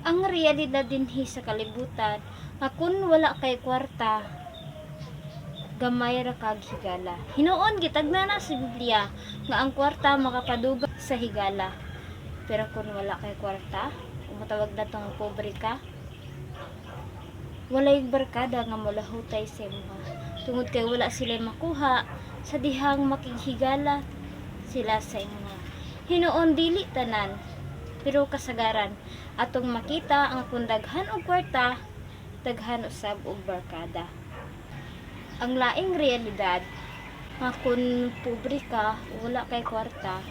Ang realidad dinhi sa kalibutan nga kun wala kay kwarta, gamay ra kag higala. Hinuon gitagnana sa Biblia nga ang kwarta makapadugay sa higala. Pero kung wala kay kwarta, matawag na tong pobre ka, walay barkada nga molahutay sa imo. Tungod kay wala sila makuha sa dihang makighigala sila sa imo. Hinuon dili tanan, pero kasagaran atong makita ang kung daghan og kwarta, daghan usab og barkada. Ang laing realidad nga kung pobre ka, wala kay kwarta,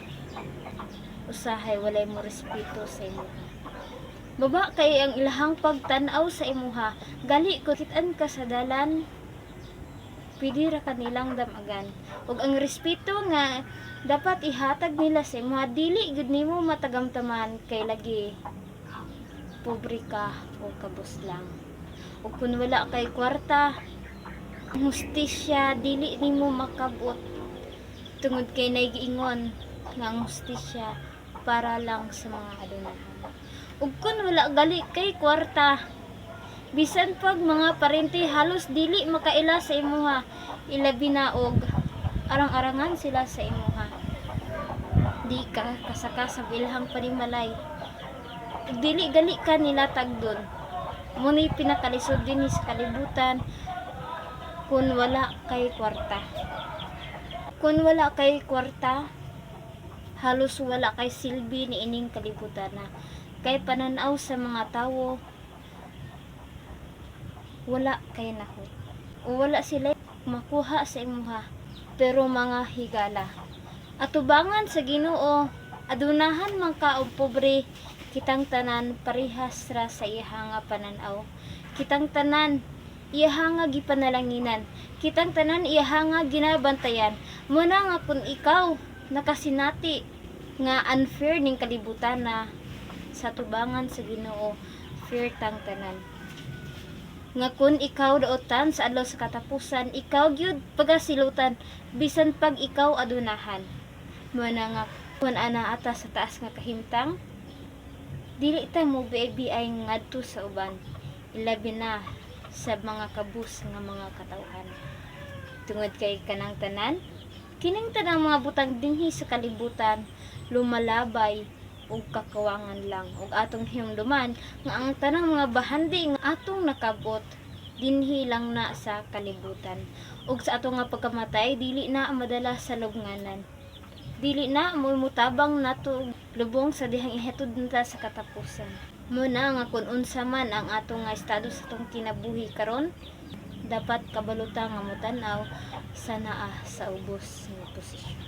usahay walay mo respeto sa imo. Baba kay ang ilahang pagtan-aw sa imuha, gali ko kitaan ka sa dalan, pwede ra kanilang damagan. Ug ang respeto nga dapat ihatag nila sa imuha, dili gud nimo matagamtaman kay lagi pobre ka o kabus lang. Ug kun wala kay kwarta, ang hustisya dili nimo makabot. Tungod kay naigiingon nga ang hustisya para lang sa mga adunahan. Ug kun wala gali kay kwarta, bisan pag mga parente halos dili makaila sa imuha, ilabi na og arang-arangan sila sa imuha. Di ka kasaka sa bilhang panimalay. Ug dili gali ka nila tagdon. Muni pinakalisod din sa kalibutan kun wala kay kwarta. Kun wala kay kwarta, halos wala kay silbi ni ining kalibutan na. Kay pananaw sa mga tawo, wala kay nahot. O wala sila makuha sa imuha, pero mga higala. Atubangan sa Ginoo, adunahan man ka og pobre, kitang tanan parihas ra sa iyang nga pananaw. Kitang tanan iyang nga gipanalanginan. Kitang tanan iyang nga ginabantayan. Muna nga kung ikaw nakasinati nga unfair ning kalibutan na, sa tubangan sa Ginoo, fair tang tanan. Nga kun ikaw daotan sa adlaw sa katapusan, ikaw gyud pagasilutan bisan pag ikaw adunahan. Muna nga kun ana ata sa taas nga kahimtang, dili ta mo biay ngadto sa uban, ilabi na sa mga kabus nga mga katawhan. Tungod kay kanang tanan, kining tanang mga butang dinhi sa kalibutan lumalabay ug kakawangan lang, ug atong hinumduman nga ang tanang mga bahandi nga atong nakabot dinhi lang na sa kalibutan, ug sa atong nga pagkamatay dili na madala sa lubnganan, dili na mutabang nato lubong sa dihang ihatod nata sa katapusan. Muna nga kun unsa man ang atong nga estado sa atong kinabuhi karon, dapat kabalutan nga motanaw sa naa sa ubos nga posisyon.